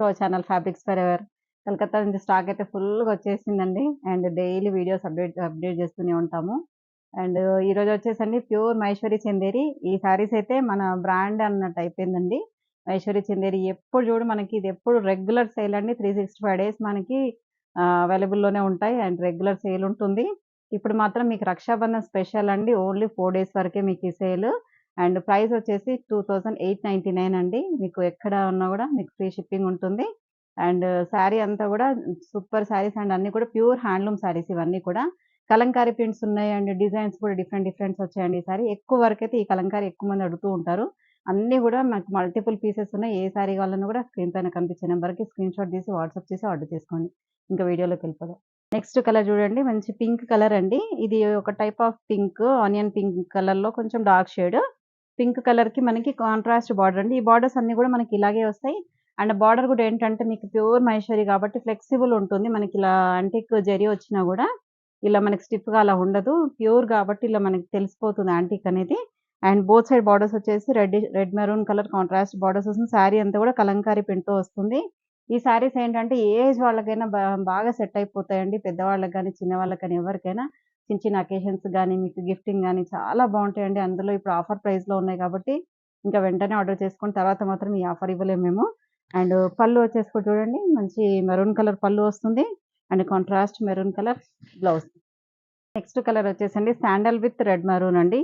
To our channel fabrics for ever. Calcutta నుంచి stock అయితే ఫుల్‌గా వచ్చేసిందండి. అండ్ డైలీ వీడియోస్ అప్డేట్ చేస్తూనే ఉంటాము. అండ్ ఈరోజు వచ్చేసండి ప్యూర్ మహేశ్వరి చందేరి. ఈ శారీస్ అయితే మన బ్రాండ్ అన్నట్టు అయిపోయిందండి. మహేశ్వరి చందేరి ఎప్పుడు చూడు మనకి ఇది ఎప్పుడు రెగ్యులర్ సేల్ అండి. 365 డేస్ మనకి అవైలబుల్‌లోనే ఉంటాయి. అండ్ రెగ్యులర్ సేల్ ఉంటుంది. ఇప్పుడు మాత్రం మీకు రక్షాబంధన్ స్పెషల్ అండి. ఓన్లీ 4 డేస్ వరకే మీకు ఈ సేల్. అండ్ ప్రైస్ వచ్చేసి 2899 అండి. మీకు ఎక్కడ ఉన్నా కూడా మీకు ఫ్రీ షిప్పింగ్ ఉంటుంది. అండ్ శారీ అంతా కూడా సూపర్ శారీస్ అండ్ అన్నీ కూడా ప్యూర్ హ్యాండ్లూమ్ శారీస్ ఇవన్నీ కూడా. కలంకారీ ప్రింట్స్ ఉన్నాయి అండ్ డిజైన్స్ కూడా డిఫరెంట్స్ వచ్చాయండి ఈసారి. ఎక్కువ వరకైతే ఈ కలంకారీ ఎక్కువ మంది అడుగుతూ ఉంటారు. అన్నీ కూడా మాకు మల్టిపుల్ పీసెస్ ఉన్నాయి. ఏ శారీ కావాలన్నా కూడా స్క్రీన్ పైన కనిపించే నెంబర్‌కి స్క్రీన్‌షాట్ తీసి వాట్సాప్ చేసి ఆర్డర్ చేసుకోండి. ఇంకా వీడియోలోకి వెళ్ళిపోదాం. నెక్స్ట్ కలర్ చూడండి మంచి పింక్ కలర్ అండి. ఇది ఒక type of pink onion pink కలర్‌లో కొంచెం డార్క్ షేడ్. పింక్ కలర్‌కి మనకి కాంట్రాస్ట్ బార్డర్ అండి. ఈ బార్డర్స్ అన్నీ కూడా మనకి ఇలాగే వస్తాయి. అండ్ బార్డర్ కూడా ఏంటంటే మీకు ప్యూర్ మహేశ్వరి కాబట్టి ఫ్లెక్సిబుల్ ఉంటుంది. మనకి ఇలా యాంటిక్ జరీ వచ్చినా కూడా ఇలా మనకి స్టిఫ్‌గా అలా ఉండదు. ప్యూర్ కాబట్టి ఇలా మనకి తెలిసిపోతుంది యాంటిక్ అనేది. అండ్ బోత్ సైడ్ బార్డర్స్ వచ్చేసి red maroon colour contrast borders వస్తుంది. శారీ అంతా కూడా కలంకారీ ప్రింట్‌తో వస్తుంది. ఈ శారీస్ ఏంటంటే ఏ ఏజ్ వాళ్ళకైనా బాగా సెట్ అయిపోతాయండి. పెద్దవాళ్ళకి గాని, చిన్నవాళ్ళకి గాని ఎవరికైనా చిన్న అకేషన్స్ గాని, మీకు గిఫ్టింగ్ గాని చాలా బావుంటాయండి. అందులో ఇప్పుడు ఆఫర్ ప్రైస్‌లో ఉన్నాయి కాబట్టి ఇంకా వెంటనే ఆర్డర్ చేసుకొని తర్వాత మాత్రం ఈ ఆఫర్ ఇవ్వలేము మేము. అండ్ పళ్ళు వచ్చేసి కూడా చూడండి మంచి మెరూన్ కలర్ పళ్ళు వస్తుంది. And contrast maroon colour blouse. Next colour వచ్చేసండి శాండల్ విత్ రెడ్ మెరూన్ అండి.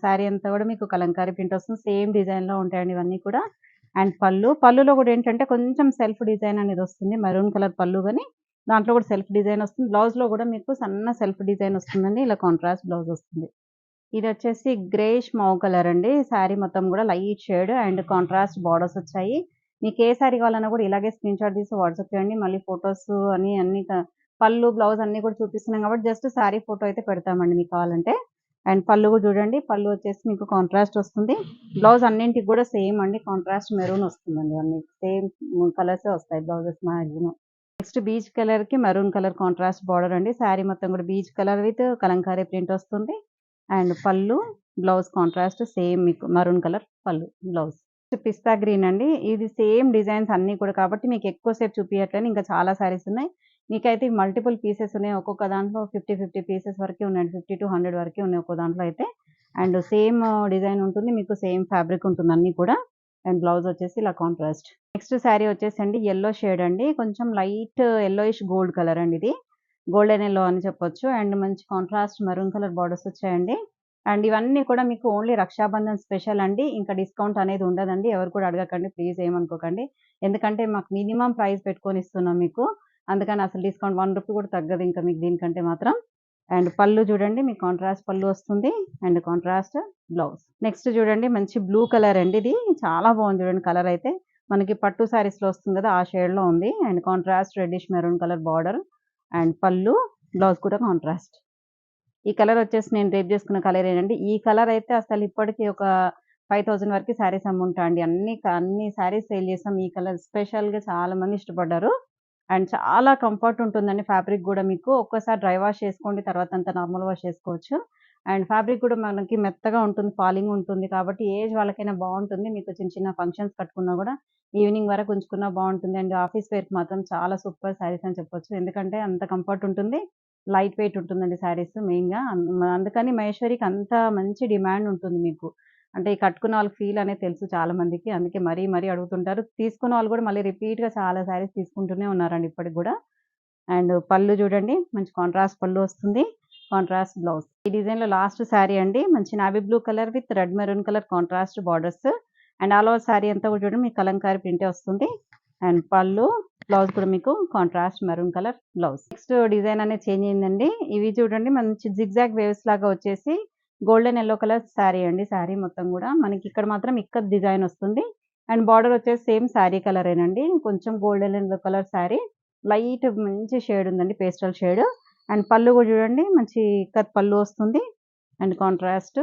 శారీ అంతా కూడా మీకు కలంకారీ ప్రింట్ వస్తుంది. సేమ్ డిజైన్‌లో ఉంటాయండి ఇవన్నీ కూడా. అండ్ పళ్ళులో కూడా ఏంటంటే కొంచెం సెల్ఫ్ డిజైన్ అనేది వస్తుంది. మెరూన్ కలర్ పళ్ళు గాని దాంట్లో కూడా సెల్ఫ్ డిజైన్ వస్తుంది. బ్లౌజ్‌లో కూడా మీకు సన్న సెల్ఫ్ డిజైన్ వస్తుందండి. ఇలా కాంట్రాస్ట్ బ్లౌజ్ వస్తుంది. ఇదొచ్చేసి గ్రేష్ మౌ కలర్ అండి. శారీ మొత్తం కూడా light shade and contrast borders వచ్చాయి. మీకు ఏ శారీ కావాలన్నా కూడా ఇలాగే స్క్రీన్‌షాట్ తీసి వాట్సాప్ చేయండి. మళ్ళీ ఫోటోస్ అన్నీ పళ్ళు, బ్లౌజ్ అన్నీ కూడా చూపిస్తున్నాం కాబట్టి జస్ట్ శారీ ఫోటో అయితే పెడతామండి మీకు కావాలంటే. అండ్ పళ్ళు కూడా చూడండి. పళ్ళు వచ్చేసి మీకు కాంట్రాస్ట్ వస్తుంది. బ్లౌజ్ అన్నింటికి కూడా సేమ్ అండి. కాంట్రాస్ట్ మెరూన్ వస్తుందండి. అన్ని సేమ్ కలర్సే వస్తాయి బ్లౌజెస్ మాక్సిమం. నెక్స్ట్ బీచ్ కలర్‌కి మెరూన్ కలర్ కాంట్రాస్ట్ బార్డర్ అండి. శారీ మొత్తం కూడా beach colour with Kalamkari print వస్తుంది. అండ్ పళ్ళు, బ్లౌజ్ కాంట్రాస్ట్ సేమ్ మీకు మెరూన్ కలర్ పళ్ళు, బ్లౌజ్. పిస్తా గ్రీన్ అండి. ఇది సేమ్ డిజైన్స్ అన్నీ కూడా కాబట్టి మీకు ఎక్కువ సేపు చూపియట్లేను. ఇంకా చాలా శారీస్ ఉన్నాయి. మీకైతే మల్టిపుల్ పీసెస్ ఉన్నాయి. ఒక్కొక్క దాంట్లో 50 పీసెస్ వరకే ఉన్నాయండి. 50-100 వరకే ఉన్నాయి ఒక్కో దాంట్లో అయితే. అండ్ సేమ్ డిజైన్ ఉంటుంది. మీకు సేమ్ ఫ్యాబ్రిక్ ఉంటుంది అన్నీ కూడా. అండ్ బ్లౌజ్ వచ్చేసి ఇలా కాంట్రాస్ట్. నెక్స్ట్ శారీ వచ్చేసండి యెల్లో షేడ్ అండి. కొంచెం లైట్ యెల్లోయిష్ గోల్డ్ కలర్ అండి ఇది. గోల్డెన్ యెల్లో అని చెప్పొచ్చు. అండ్ మంచి కాంట్రాస్ట్ మెరూన్ కలర్ బార్డర్స్ వచ్చాయండి. అండ్ ఇవన్నీ కూడా మీకు ఓన్లీ రక్షాబంధన్ స్పెషల్ అండి. ఇంకా డిస్కౌంట్ అనేది ఉండదండి. ఎవరు కూడా అడగకండి. ప్లీజ్ ఏమనుకోకండి. ఎందుకంటే మాకు మినిమమ్ ప్రైస్ పెట్టుకొని ఇస్తున్నాం మీకు. అందుకని అసలు డిస్కౌంట్ 1 రూపీ కూడా తగ్గదు ఇంకా మీకు దీనికంటే మాత్రం. అండ్ పళ్ళు చూడండి మీకు కాంట్రాస్ట్ పళ్ళు వస్తుంది. And contrast blouse. నెక్స్ట్ చూడండి మంచి బ్లూ కలర్ అండి ఇది. చాలా బాగుంది చూడండి కలర్ అయితే. మనకి పట్టు శారీస్‌లో వస్తుంది కదా! ఆ షేడ్‌లో ఉంది. And contrast reddish maroon colour border. And పళ్ళు, బ్లౌజ్ కూడా కాంట్రాస్ట్. ఈ కలర్ వచ్చేసి నేను రేప్ చేసుకున్న కలరేనండి. ఈ కలర్ అయితే అసలు ఇప్పటికి ఒక 5000 వరకు శారీస్ అమ్ముంటా అండి. అన్ని శారీస్ సేల్ చేసాం. ఈ కలర్ స్పెషల్‌గా చాలా మంది ఇష్టపడ్డారు. అండ్ చాలా కంఫర్ట్ ఉంటుందండి ఫ్యాబ్రిక్ గూడా మీకు. ఒక్కసారి డ్రై వాష్ చేసుకోండి. తర్వాత అంతా నార్మల్ వాష్ చేసుకోవచ్చు. అండ్ ఫ్యాబ్రిక్ కూడా మనకి మెత్తగా ఉంటుంది. ఫాలింగ్ ఉంటుంది. కాబట్టి ఏజ్ వాళ్ళకైనా బావుంటుంది. మీకు చిన్న ఫంక్షన్స్ కట్టుకున్నా గూడా ఈవినింగ్ వరకు ఉంచుకున్నా బావుంటుంది. అండ్ ఆఫీస్ వేర్‌కి మాత్రం చాలా సూపర్ శారీస్ అని చెప్పొచ్చు. ఎందుకంటే అంత కంఫర్ట్ ఉంటుంది. లైట్ వెయిట్ ఉంటుందండి శారీస్ మెయిన్‌గా. అందుకని మహేశ్వరికి అంత మంచి డిమాండ్ ఉంటుంది మీకు. అంటే ఈ కట్టుకున్న వాళ్ళకి ఫీల్ అనేది తెలుసు చాలా మందికి. అందుకే మరీ అడుగుతుంటారు. తీసుకున్న వాళ్ళు కూడా మళ్ళీ రిపీట్‌గా చాలా శారీస్ తీసుకుంటూనే ఉన్నారండి ఇప్పటికి గూడా. అండ్ పళ్ళు చూడండి మంచి కాంట్రాస్ట్ పళ్ళు వస్తుంది. Contrast blouse. ఈ డిజైన్‌లో లాస్ట్ శారీ అండి. మంచి navy blue colour with red maroon colour contrast borders. And all over sari అంతా కూడా చూడండి మీకు కలంకారీ ప్రింటే వస్తుంది. అండ్ పళ్ళు, బ్లౌజ్ కూడా మీకు contrast maroon colour blouse. Next design అనేది చేంజ్ అయిందండి. ఇవి చూడండి మంచి జిగ్‌జాగ్ వేవ్స్ లాగా వచ్చేసి గోల్డెన్ యెల్లో కలర్ శారీ అండి. శారీ మొత్తం గూడా మనకి ఇక్కడ మాత్రం ఇక్కత్ డిజైన్ వస్తుంది. అండ్ బార్డర్ వచ్చేసి సేమ్ శారీ కలరేనండి. కొంచెం golden yellow colour sari. Light మంచి షేడ్ ఉందండి పేస్టల్ షేడ్. అండ్ పళ్ళు కూడా చూడండి మంచి ఇక్కత్ పళ్ళు వస్తుంది. అండ్ కాంట్రాస్ట్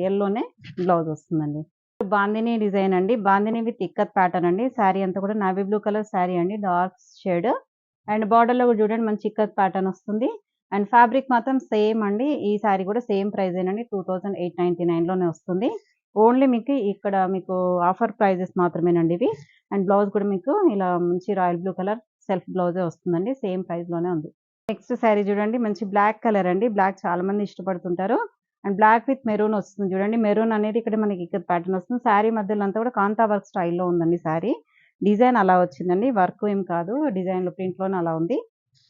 యెల్లోనే బ్లౌజ్ వస్తుందండి. బాందిని డిజైన్ అండి. బాందిని విత్ ఇక్కత్ ప్యాటర్న్ అండి. శారీ అంతా కూడా నావీ బ్లూ కలర్ శారీ అండి. Dark shade. అండ్ బార్డర్‌లో కూడా చూడండి మంచి ఇక్కత్ ప్యాటర్న్ వస్తుంది. అండ్ ఫ్యాబ్రిక్ మాత్రం సేమ్ అండి. ఈ శారీ కూడా సేమ్ ప్రైజేనండి. 2899 లోనే వస్తుంది. ఓన్లీ మీకు ఇక్కడ మీకు ఆఫర్ ప్రైజెస్ మాత్రమేనండి ఇవి. అండ్ బ్లౌజ్ కూడా మీకు ఇలా మంచి రాయల్ బ్లూ కలర్ సెల్ఫ్ బ్లౌజే వస్తుందండి. సేమ్ ప్రైస్‌లోనే ఉంది. నెక్స్ట్ శారీ చూడండి మంచి బ్లాక్ కలర్ అండి. బ్లాక్ చాలా మంది ఇష్టపడుతుంటారు. అండ్ బ్లాక్ విత్ మెరూన్ వస్తుంది చూడండి. మెరూన్ అనేది ఇక్కడ మనకి ఇక్కత్ ప్యాటర్న్ వస్తుంది. శారీ మధ్యలో అంతా కూడా కాంతా వర్క్ స్టైల్‌లో ఉందండి శారీ. డిజైన్ అలా వచ్చిందండి. వర్క్ ఏం కాదు. డిజైన్‌లో ప్రింట్‌లోనే అలా ఉంది.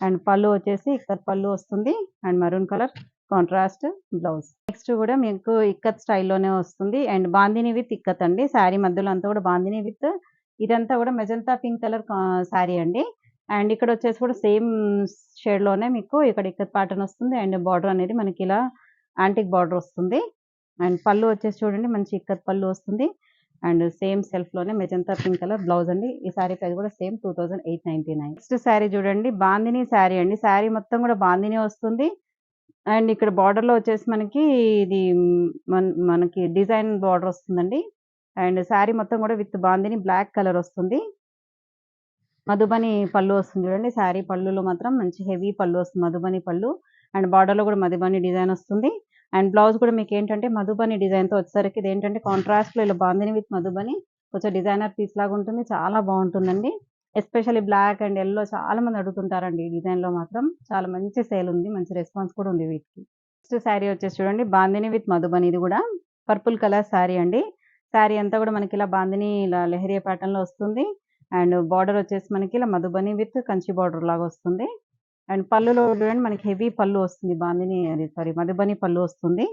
అండ్ పళ్ళు వచ్చేసి ఇక్కత్ పళ్ళు వస్తుంది. And maroon colour contrast blouse. Next కూడా మీకు ఇక్కత్ స్టైల్‌లోనే వస్తుంది. అండ్ బాందిని విత్ ఇక్కత్ అండి. శారీ మధ్యలో అంతా కూడా బాందిని విత్ ఇదంతా కూడా మెజంతా పింక్ కలర్ శారీ అండి. అండ్ ఇక్కడ వచ్చేసి కూడా సేమ్ షేడ్‌లోనే మీకు ఇక్కడ ఇక్కత్ ప్యాటర్న్ వస్తుంది. అండ్ బార్డర్ అనేది మనకి ఇలా యాంటిక్ బార్డర్ వస్తుంది. అండ్ పళ్ళు వచ్చేసి చూడండి మంచి ఇక్కత్ పళ్ళు వస్తుంది. అండ్ సేమ్ సెల్ఫ్‌లోనే మెజంతా పింక్ కలర్ బ్లౌజ్ అండి. ఈ శారీ ప్రైస్ కూడా సేమ్ 2899. నెక్స్ట్ శారీ చూడండి బాందిని శారీ అండి. శారీ మొత్తం కూడా బాందిని వస్తుంది. అండ్ ఇక్కడ బార్డర్‌లో వచ్చేసి మనకి ఇది మనకి డిజైన్ బార్డర్ వస్తుందండి. అండ్ శారీ మొత్తం కూడా విత్ బాందిని బ్లాక్ కలర్ వస్తుంది. మధుబని పళ్ళు వస్తుంది చూడండి. శారీ పళ్ళులో మాత్రం మంచి హెవీ పళ్ళు వస్తుంది. మధుబని పళ్ళు. అండ్ బార్డర్‌లో కూడా మధుబని డిజైన్ వస్తుంది. అండ్ బ్లౌజ్ కూడా మీకేంటంటే మధుబని డిజైన్‌తో వచ్చేసరికి ఇదేంటంటే కాంట్రాస్ట్‌లో ఇలా బాందిని విత్ మధుబని కొంచెం డిజైనర్ పీస్ లాగా ఉంటుంది. చాలా బావుంటుందండి. ఎస్పెషల్లీ బ్లాక్ అండ్ యెల్లో చాలా మంది అడుగుతుంటారండి ఈ డిజైన్‌లో మాత్రం. చాలా మంచి సేల్ ఉంది. మంచి రెస్పాన్స్ కూడా ఉంది వీటికి. నెక్స్ట్ శారీ వచ్చేసి చూడండి బాందిని విత్ మధుబని ఇది కూడా పర్పుల్ కలర్ శారీ అండి. శారీ అంతా కూడా మనకి ఇలా బాందిని ఇలా లెహరియా ప్యాటర్న్‌లో వస్తుంది. అండ్ బార్డర్ వచ్చేసి మనకి ఇలా మధుబని విత్ కంచి బార్డర్ లాగా వస్తుంది. అండ్ పళ్ళులో చూడండి మనకి హెవీ పళ్ళు వస్తుంది. బాందిని అది సారీ మధుబని పళ్ళు వస్తుంది.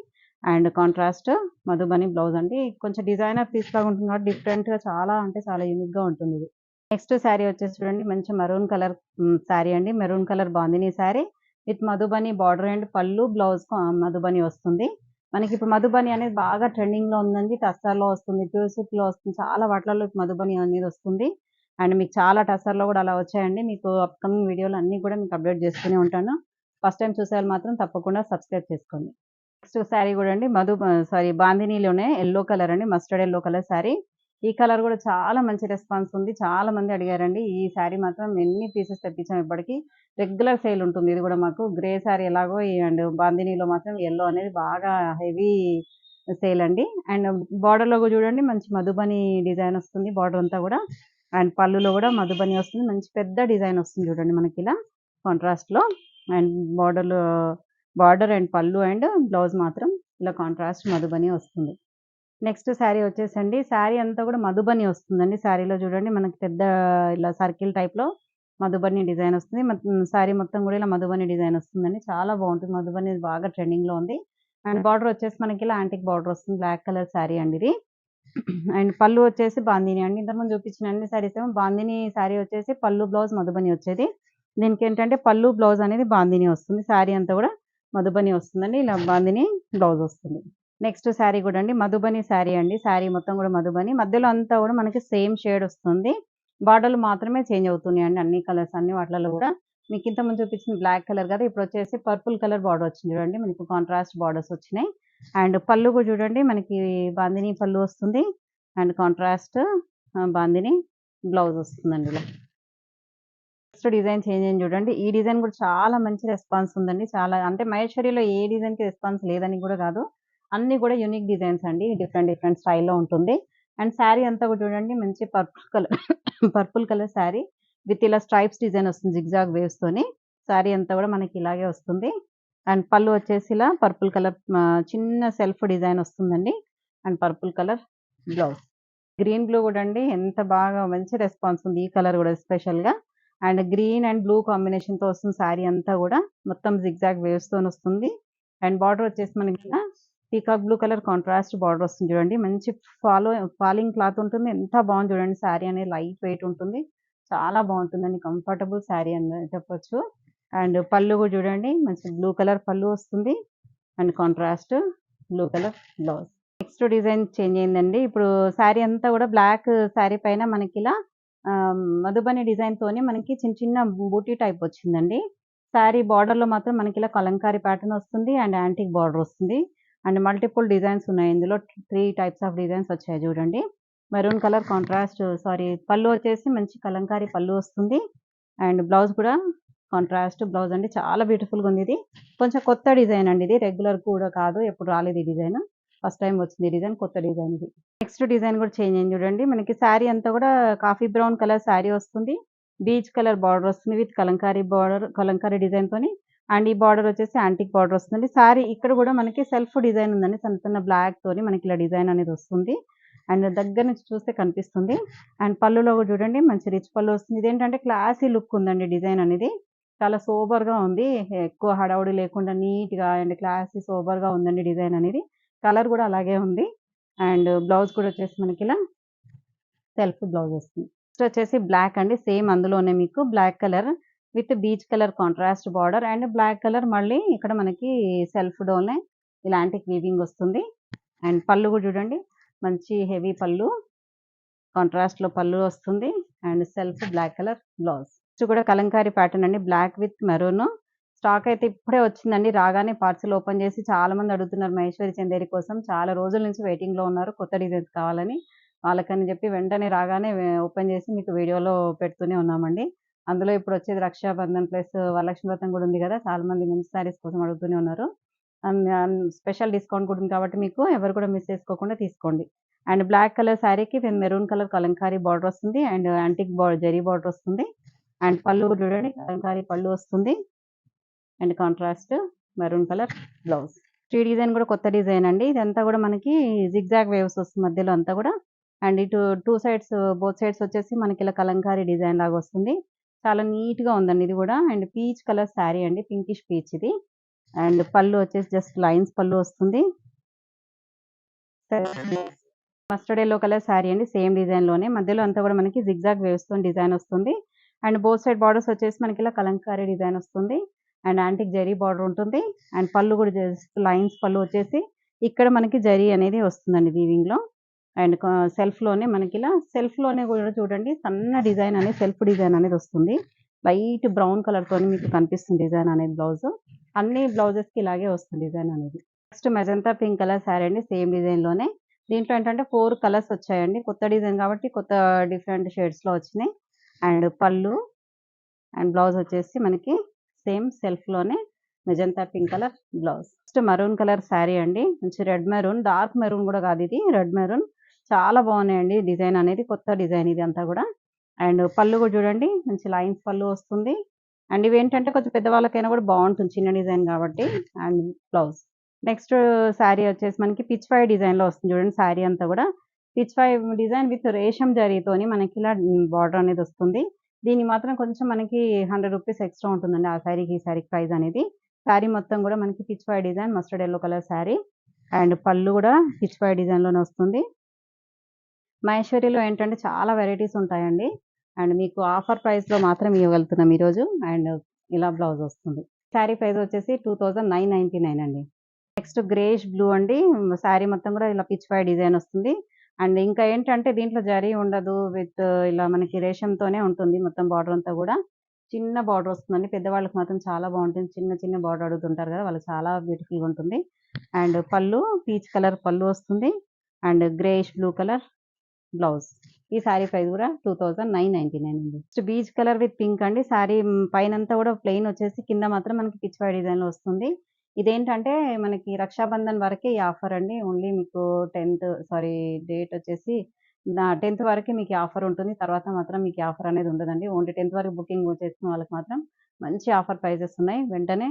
అండ్ కాంట్రాస్ట్ మధుబని బ్లౌజ్ అండి. కొంచెం డిజైనర్ పీస్ లాగా ఉంటుంది కాబట్టి డిఫరెంట్‌గా చాలా అంటే చాలా యూనిక్‌గా ఉంటుంది ఇది. నెక్స్ట్ శారీ వచ్చేసి చూడండి మంచి మెరూన్ కలర్ శారీ అండి. Maroon colour bandhani sari with Madhubani border and పళ్ళు బ్లౌజ్ మధుబని వస్తుంది. మనకి ఇప్పుడు మధుబని అనేది బాగా ట్రెండింగ్‌లో ఉందండి. టస్సర్‌లో వస్తుంది, ప్యూర్ సిల్క్‌లో వస్తుంది. చాలా వాటిలలో మధుబని అనేది వస్తుంది. అండ్ మీకు చాలా టస్సర్‌లో కూడా అలా వచ్చాయండి. మీకు అప్‌కమింగ్ వీడియోలు అన్నీ కూడా మీకు అప్‌డేట్ చేస్తూనే ఉంటాను. ఫస్ట్ టైమ్ చూసేవాళ్ళు మాత్రం తప్పకుండా సబ్స్క్రైబ్ చేసుకోండి. నెక్స్ట్ శారీ కూడా అండి సారీ బాందినీలోనే యెల్లో కలర్ అండి. Mustard yellow colour sari. ఈ కలర్ కూడా చాలా మంచి రెస్పాన్స్ ఉంది. చాలా మంది అడిగారండి. ఈ శారీ మాత్రం ఎన్ని పీసెస్ తెప్పించాం ఇప్పటికి. రెగ్యులర్ సేల్ ఉంటుంది ఇది కూడా మాకు. గ్రే శారీ ఎలాగో అండ్ బాందినీలో మాత్రం యెల్లో అనేది బాగా హెవీ సేల్ అండి. అండ్ బార్డర్‌లో కూడా చూడండి మంచి మధుబని డిజైన్ వస్తుంది బార్డర్ అంతా కూడా. అండ్ పళ్ళులో కూడా మధుబని వస్తుంది. మంచి పెద్ద డిజైన్ వస్తుంది చూడండి మనకి ఇలా కాంట్రాస్ట్‌లో. అండ్ బార్డర్ అండ్ పళ్ళు అండ్ బ్లౌజ్ మాత్రం ఇలా కాంట్రాస్ట్ మధుబని వస్తుంది. నెక్స్ట్ శారీ వచ్చేసండి శారీ అంతా కూడా మధుబని వస్తుందండి. శారీలో చూడండి మనకి పెద్ద ఇలా సర్కిల్ టైప్‌లో మధుబని డిజైన్ వస్తుంది. శారీ మొత్తం కూడా ఇలా మధుబని డిజైన్ వస్తుందండి. చాలా బావుంటుంది. మధుబని బాగా ట్రెండింగ్‌లో ఉంది. అండ్ బార్డర్ వచ్చేసి మనకి ఇలా యాంటిక్ బార్డర్ వస్తుంది. బ్లాక్ కలర్ శారీ అండి ఇది. అండ్ పళ్ళు వచ్చేసి బాందిని అండి. ఇంతకుముందు చూపించిన అన్ని శారీస్ ఏమో బాందిని శారీ వచ్చేసి పళ్ళు, బ్లౌజ్ మధుబని వచ్చేది. దీనికేంటంటే పళ్ళు, బ్లౌజ్ అనేది బాందిని వస్తుంది. శారీ అంతా కూడా మధుబని వస్తుందండి. ఇలా బాందిని బ్లౌజ్ వస్తుంది. నెక్స్ట్ శారీ కూడా అండి మధుబని శారీ అండి. శారీ మొత్తం కూడా మధుబని. మధ్యలో అంతా కూడా మనకి సేమ్ షేడ్ వస్తుంది. బార్డర్‌లు మాత్రమే చేంజ్ అవుతున్నాయండి. అన్ని కలర్స్ అన్ని వాటిలలో కూడా. మీకు ఇంతకుముందు చూపించింది బ్లాక్ కలర్ కదా! ఇప్పుడు వచ్చేసి పర్పుల్ కలర్ బార్డర్ వచ్చింది చూడండి. మనకు కాంట్రాస్ట్ బార్డర్స్ వచ్చినాయి. అండ్ పళ్ళు కూడా చూడండి మనకి బాందిని పళ్ళు వస్తుంది. అండ్ కాంట్రాస్ట్ బాందిని బ్లౌజ్ వస్తుందండి ఇలా. నెక్స్ట్ డిజైన్ చేంజ్ అయింది చూడండి. ఈ డిజైన్ కూడా చాలా మంచి రెస్పాన్స్ ఉందండి. చాలా అంటే మహేశ్వరిలో ఏ డిజైన్‌కి రెస్పాన్స్ లేదని కూడా కాదు. అన్నీ కూడా యూనిక్ డిజైన్స్ అండి. డిఫరెంట్ డిఫరెంట్ స్టైల్‌లో ఉంటుంది. అండ్ శారీ అంతా కూడా చూడండి మంచి purple colour purple colour sari with ఇలా స్ట్రైప్స్ డిజైన్ వస్తుంది జిగ్‌జాగ్ వేవ్స్‌తోని. శారీ అంతా కూడా మనకి ఇలాగే వస్తుంది. అండ్ పళ్ళు వచ్చేసి ఇలా పర్పుల్ కలర్ చిన్న సెల్ఫ్ డిజైన్ వస్తుందండి. And purple colour blouse. Green blue కూడా అండి ఎంత బాగా మంచి రెస్పాన్స్ ఉంది. ఈ కలర్ కూడా ఎస్పెషల్‌గా. అండ్ గ్రీన్ అండ్ బ్లూ కాంబినేషన్‌తో వస్తుంది శారీ అంతా కూడా. మొత్తం జిగ్‌జాగ్ వేవ్స్‌తోని వస్తుంది. అండ్ బార్డర్ వచ్చేసి మనకి ఇలా peacock blue colour contrast border వస్తుంది చూడండి. మంచి ఫాలింగ్ క్లాత్ ఉంటుంది. ఎంత బాగుంది చూడండి. శారీ అనేది లైట్ వెయిట్ ఉంటుంది. చాలా బాగుంటుందండి. కంఫర్టబుల్ శారీ అని చెప్పొచ్చు. అండ్ పళ్ళు కూడా చూడండి మంచి బ్లూ కలర్ పళ్ళు వస్తుంది. And contrast blue colour blouse. Next design change అయిందండి. ఇప్పుడు శారీ అంతా కూడా బ్లాక్ శారీ పైన మనకిలా మధుబని డిజైన్‌తోని మనకి చిన్న చిన్న బూటీ టైప్ వచ్చిందండి. శారీ బార్డర్‌లో మాత్రం మనకిలా కలంకారీ ప్యాటర్న్ వస్తుంది. అండ్ యాంటిక్ బార్డర్ వస్తుంది. అండ్ మల్టిపుల్ డిజైన్స్ ఉన్నాయి ఇందులో. 3 టైప్స్ ఆఫ్ డిజైన్స్ వచ్చాయి చూడండి. మెరూన్ కలర్ కాంట్రాస్ట్ సారీ పళ్ళు వచ్చేసి మంచి కలంకారీ పళ్ళు వస్తుంది. అండ్ బ్లౌజ్ కూడా కాంట్రాస్ట్ బ్లౌజ్ అండి. చాలా బ్యూటిఫుల్‌గా ఉంది ఇది. కొంచెం కొత్త డిజైన్ అండి ఇది. రెగ్యులర్ కూడా కాదు. ఎప్పుడు రాలేదు ఈ డిజైన్. ఫస్ట్ టైం వచ్చింది డిజైన్, కొత్త డిజైన్ ఇది. నెక్స్ట్ డిజైన్ కూడా చేంజ్ అయింది చూడండి. మనకి శారీ అంతా కూడా కాఫీ బ్రౌన్ కలర్ శారీ వస్తుంది. బీచ్ కలర్ బార్డర్ వస్తుంది విత్ కలంకారీ బార్డర్, కలంకారీ డిజైన్‌తోని. అండ్ ఈ బార్డర్ వచ్చేసి యాంటిక్ బార్డర్ వస్తుంది. శారీ ఇక్కడ కూడా మనకి సెల్ఫ్ డిజైన్ ఉందండి. సన్న సన్న బ్లాక్ తోని మనకి ఇలా డిజైన్ అనేది వస్తుంది. అండ్ దగ్గర నుంచి చూస్తే కనిపిస్తుంది. అండ్ పళ్ళులో కూడా చూడండి మంచి రిచ్ పళ్ళు వస్తుంది. ఇదేంటంటే క్లాసీ లుక్ ఉందండి డిజైన్ అనేది. చాలా సోబర్‌గా ఉంది. ఎక్కువ హడావుడి లేకుండా నీట్‌గా అండ్ క్లాసీ సోబర్‌గా ఉందండి డిజైన్ అనేది. కలర్ కూడా అలాగే ఉంది. అండ్ బ్లౌజ్ కూడా వచ్చేసి మనకిలా సెల్ఫ్ బ్లౌజ్ వస్తుంది. నెక్స్ట్ వచ్చేసి బ్లాక్ అండి. సేమ్ అందులోనే మీకు black colour with peach colour contrast border and black colour మళ్ళీ ఇక్కడ మనకి సెల్ఫ్‌లోనే ఇలాంటి వీవింగ్ వస్తుంది. అండ్ పళ్ళు కూడా చూడండి మంచి హెవీ పళ్ళు. కాంట్రాస్ట్‌లో పళ్ళు వస్తుంది. And self black colour blouse. Next కూడా కలంకారీ ప్యాటర్న్ అండి. Black with maroon. స్టాక్ అయితే ఇప్పుడే వచ్చిందండి. రాగానే పార్సెల్ ఓపెన్ చేసి చాలా మంది అడుగుతున్నారు మహేశ్వరి చందేరి కోసం. చాలా రోజుల నుంచి వెయిటింగ్‌లో ఉన్నారు. కొత్త డిజైన్స్ కావాలని. వాళ్ళకని చెప్పి వెంటనే రాగానే ఓపెన్ చేసి మీకు వీడియోలో పెడుతూనే ఉన్నామండి. అందులో ఇప్పుడు వచ్చేది రక్షాబంధన్ ప్లస్ వరలక్ష్మి వ్రతం కూడా ఉంది కదా! చాలా మంది మెన్స్ శారీస్ కోసం అడుగుతూనే ఉన్నారు. స్పెషల్ డిస్కౌంట్ కూడా ఉంది కాబట్టి మీకు ఎవరు కూడా మిస్ చేసుకోకుండా తీసుకోండి. అండ్ బ్లాక్ కలర్ శారీకి మెరూన్ కలర్ కలంకారీ బార్డర్ వస్తుంది. అండ్ యాంటిక్ జరీ బార్డర్ వస్తుంది. అండ్ పళ్ళు కూడా చూడండి కలంకారీ పళ్ళు వస్తుంది. And contrast maroon colour blouse. ఈ డిజైన్ కూడా కొత్త డిజైన్ అండి. ఇదంతా కూడా మనకి జిగ్‌జాగ్ వేవ్స్ వస్తుంది మధ్యలో అంతా కూడా. అండ్ ఇటు 2 సైడ్స్ బోత్ సైడ్స్ వచ్చేసి మనకి ఇలా కలంకారీ డిజైన్ లాగా వస్తుంది. చాలా నీట్‌గా ఉందండి ఇది కూడా. అండ్ పీచ్ కలర్ శారీ అండి. పింకిష్ పీచ్ ఇది. అండ్ పళ్ళు వచ్చేసి జస్ట్ లైన్స్ పళ్ళు వస్తుంది. మస్టర్డ్ యెల్లో కలర్ శారీ అండి. సేమ్ డిజైన్‌లోనే మధ్యలో అంతా కూడా మనకి జిగ్‌జాగ్ వేవ్స్‌తోని డిజైన్ వస్తుంది. అండ్ బోత్ సైడ్ బార్డర్స్ వచ్చేసి మనకి ఇలా కలంకారీ డిజైన్ వస్తుంది. అండ్ యాంటిక్ జరీ బార్డర్ ఉంటుంది. అండ్ పళ్ళు కూడా జస్ట్ లైన్స్ పళ్ళు వచ్చేసి ఇక్కడ మనకి జరీ అనేది వస్తుందండి వీవింగ్‌లో. అండ్ సెల్ఫ్‌లోనే మనకిలా సెల్ఫ్‌లోనే కూడా చూడండి సన్న డిజైన్ అనేది సెల్ఫ్ డిజైన్ అనేది వస్తుంది. లైట్ బ్రౌన్ కలర్‌తోని మీకు కనిపిస్తుంది డిజైన్ అనేది బ్లౌజు. అన్ని బ్లౌజెస్‌కి ఇలాగే వస్తుంది డిజైన్ అనేది. Next magenta pink colour sari అండి. సేమ్ డిజైన్‌లోనే. దీంట్లో ఏంటంటే 4 కలర్స్ వచ్చాయండి. కొత్త డిజైన్ కాబట్టి కొత్త డిఫరెంట్ షేడ్స్‌లో వచ్చినాయి. అండ్ పళ్ళు అండ్ బ్లౌజ్ వచ్చేసి మనకి సేమ్ సెల్ఫ్‌లోనే magenta pink colour blouse. Next maroon colour sari అండి. మంచి రెడ్ మెరూన్, డార్క్ మెరూన్ కూడా కాదు ఇది. రెడ్ మెరూన్ చాలా బాగున్నాయండి డిజైన్ అనేది. కొత్త డిజైన్ ఇది అంతా కూడా. అండ్ పళ్ళు కూడా చూడండి మంచి లైన్స్ పళ్ళు వస్తుంది. అండ్ ఇవేంటంటే కొంచెం పెద్దవాళ్ళకైనా కూడా బాగుంటుంది చిన్న డిజైన్ కాబట్టి. And blouse. నెక్స్ట్ శారీ వచ్చేసి మనకి పిచ్ పై డిజైన్‌లో వస్తుంది చూడండి శారీ అంతా కూడా. పిచ్ పై డిజైన్ విత్ రేషం జరీతోని మనకి ఇలా బార్డర్ అనేది వస్తుంది. దీనికి మాత్రం కొంచెం మనకి రూ. 100 ఎక్స్‌ట్రా ఉంటుందండి. ఆ శారీకి, ఈ శారీకి ప్రైస్ అనేది. శారీ మొత్తం కూడా మనకి పిచ్ పై design mustard yellow colour sari. అండ్ పళ్ళు కూడా పిచ్ పై డిజైన్‌లోనే వస్తుంది. మహేశ్వరిలో ఏంటంటే చాలా వెరైటీస్ ఉంటాయండి. అండ్ మీకు ఆఫర్ ప్రైస్‌లో మాత్రం ఇవ్వగలుగుతున్నాం ఈరోజు. అండ్ ఇలా బ్లౌజ్ వస్తుంది. శారీ ప్రైస్ వచ్చేసి 2999 అండి. నెక్స్ట్ గ్రేష్ బ్లూ అండి. శారీ మొత్తం కూడా ఇలా పిచ్ పై డిజైన్ వస్తుంది. అండ్ ఇంకా ఏంటంటే దీంట్లో జరీ ఉండదు. విత్ ఇలా మనకి రేషంతోనే ఉంటుంది మొత్తం బార్డర్ అంతా కూడా. చిన్న బార్డర్ వస్తుందండి. పెద్దవాళ్ళకి మాత్రం చాలా బాగుంటుంది. చిన్న చిన్న బార్డర్ అడుగుతుంటారు కదా! వాళ్ళకి చాలా బ్యూటిఫుల్‌గా ఉంటుంది. అండ్ పళ్ళు పీచ్ కలర్ పళ్ళు వస్తుంది. And greyish blue colour blouse. ఈ శారీ ప్రైస్ కూడా 2999 అండి. Next beach colour with pink అండి. శారీ పైనంతా కూడా ప్లెయిన్ వచ్చేసి కింద మాత్రం మనకి పిచ్ పై డిజైన్‌లో వస్తుంది. ఇదేంటంటే మనకి రక్షాబంధన్ వరకే ఈ ఆఫర్ అండి. ఓన్లీ మీకు 10థ్ సారీ డేట్ వచ్చేసి 10థ్ వరకే మీకు ఈ ఆఫర్ ఉంటుంది. తర్వాత మాత్రం మీకు ఈ ఆఫర్ అనేది ఉండదండి. ఓన్లీ 10థ్ వరకు బుకింగ్ చేసుకున్న వాళ్ళకి మాత్రం మంచి ఆఫర్ ప్రైజెస్ ఉన్నాయి. వెంటనే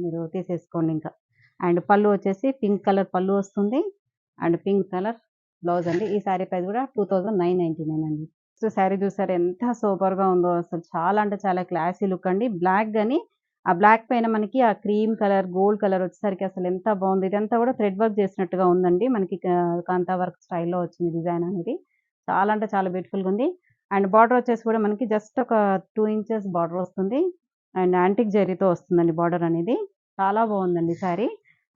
మీరు తీసేసుకోండి ఇంకా. అండ్ పళ్ళు వచ్చేసి పింక్ కలర్ పళ్ళు వస్తుంది. అండ్ పింక్ కలర్ బ్లౌజ్ అండి. ఈ శారీ ప్రైస్ కూడా 2999 అండి. సో శారీ చూసారా ఎంత సూపర్‌గా ఉందో అసలు చాలా అంటే చాలా క్లాసీ లుక్ అండి. బ్లాక్ గాని ఆ బ్లాక్ పైన మనకి ఆ క్రీమ్ కలర్, గోల్డ్ కలర్ వచ్చేసరికి అసలు ఎంత బావుంది. ఇదంతా కూడా థ్రెడ్ వర్క్ చేసినట్టుగా ఉందండి. మనకి కాంతా వర్క్ స్టైల్‌లో వచ్చింది డిజైన్ అనేది. చాలా అంటే చాలా బ్యూటిఫుల్‌గా ఉంది. అండ్ బార్డర్ వచ్చేసి కూడా మనకి జస్ట్ ఒక 2 ఇంచెస్ బార్డర్ వస్తుంది. అండ్ యాంటిక్ జరీతో వస్తుందండి బార్డర్ అనేది. చాలా బావుందండి శారీ.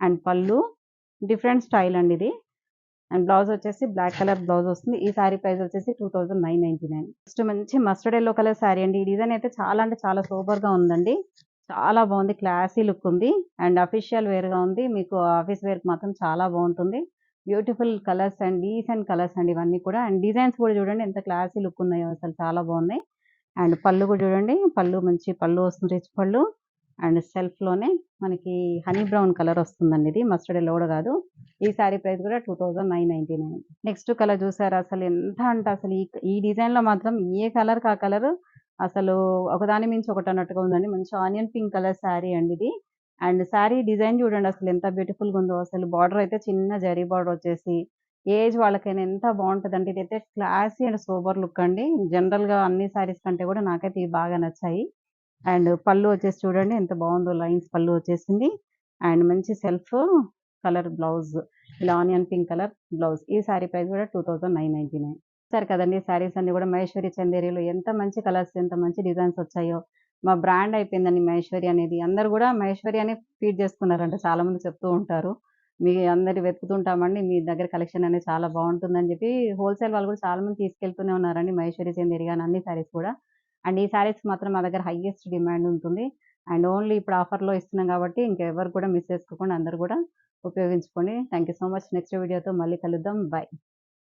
అండ్ పళ్ళు డిఫరెంట్ స్టైల్ అండి ఇది. అండ్ బ్లౌజ్ వచ్చేసి బ్లాక్ కలర్ బ్లౌజ్ వస్తుంది. ఈ శారీ ప్రైస్ వచ్చేసి 2999. నెక్స్ట్ మంచి మస్టర్డ్ యెల్లో కలర్ శారీ అండి. ఈ డిజైన్ అయితే చాలా అంటే చాలా సూపర్‌గా ఉందండి. చాలా బావుంది. క్లాసీ లుక్ ఉంది. అండ్ అఫీషియల్ వేర్‌గా ఉంది. మీకు ఆఫీస్ వేర్‌కి మాత్రం చాలా బావుంటుంది. Beautiful colours and decent colours అండి ఇవన్నీ కూడా. అండ్ డిజైన్స్ కూడా చూడండి ఎంత క్లాసీ లుక్ ఉన్నాయో అసలు చాలా బావున్నాయి. అండ్ పళ్ళు కూడా చూడండి. పళ్ళు మంచి పళ్ళు వస్తుంది. రిచ్ పళ్ళు. అండ్ సెల్ఫ్‌లోనే మనకి హనీ బ్రౌన్ కలర్ వస్తుందండి ఇది. మస్టర్డ్ యెల్లో గూడా గాదు. ఈ శారీ ప్రైస్ గూడా 2999. నెక్స్ట్ కలర్ చూసారా అసలు ఎంత అంటే అసలు ఈ డిజైన్‌లో మాత్రం ఏ కలర్‌కి ఆ కలరు అసలు ఒకదాని మించి ఒకటన్నట్టుగా ఉందండి. మంచి ఆనియన్ పింక్ కలర్ శారీ అండి ఇది. అండ్ శారీ డిజైన్ చూడండి అసలు ఎంత బ్యూటిఫుల్‌గా ఉందో. అసలు బార్డర్ అయితే చిన్న జరీ బార్డర్ వచ్చేసి ఏజ్ వాళ్ళకైనా ఎంత బావుంటదంటే ఇదైతే క్లాసీ అండ్ సోబర్ లుక్ అండి. జనరల్‌గా అన్ని శారీస్ కంటే కూడా నాకైతే ఇవి బాగా నచ్చాయి. అండ్ పళ్ళు వచ్చేసి చూడండి ఎంత బావుందో లైన్స్ పళ్ళు వచ్చేసింది. అండ్ మంచి సెల్ఫ్ కలర్ బ్లౌజ్. ఇలా ఆనియన్ పింక్ కలర్ బ్లౌజ్. ఈ శారీ ప్రైస్ కూడా 2999. చూసారు కదండీ! శారీస్ అన్నీ కూడా మహేశ్వరి చందేరిలో ఎంత మంచి కలర్స్, ఎంత మంచి డిజైన్స్ వచ్చాయో. మా బ్రాండ్ అయిపోయిందండి మహేశ్వరి అనేది. అందరూ గూడా మహేశ్వరి అనే ఫీడ్ చేసుకున్నారంట. చాలామంది చెప్తూ ఉంటారు. మీ అందరి వెతుకుతుంటామండి. మీ దగ్గర కలెక్షన్ అనేది చాలా బావుంటుందని జెప్పి హోల్‌సేల్ వాళ్ళు గూడా చాలా మంది తీసుకెళ్తూనే ఉన్నారండి. మహేశ్వరి చందేరి గాని అన్ని శారీస్ కూడా. అండ్ ఈ శారీస్‌కి మాత్రం మా దగ్గర హైయెస్ట్ డిమాండ్ ఉంటుంది. అండ్ ఓన్లీ ఇప్పుడు ఆఫర్‌లో ఇస్తున్నాం గాబట్టి ఇంకెవ్వరు కూడా మిస్ చేసుకోకుండా అందరూ గూడా ఉపయోగించుకోండి. Thank you so much. Next వీడియోతో మళ్ళీ కలుద్దాం. బై.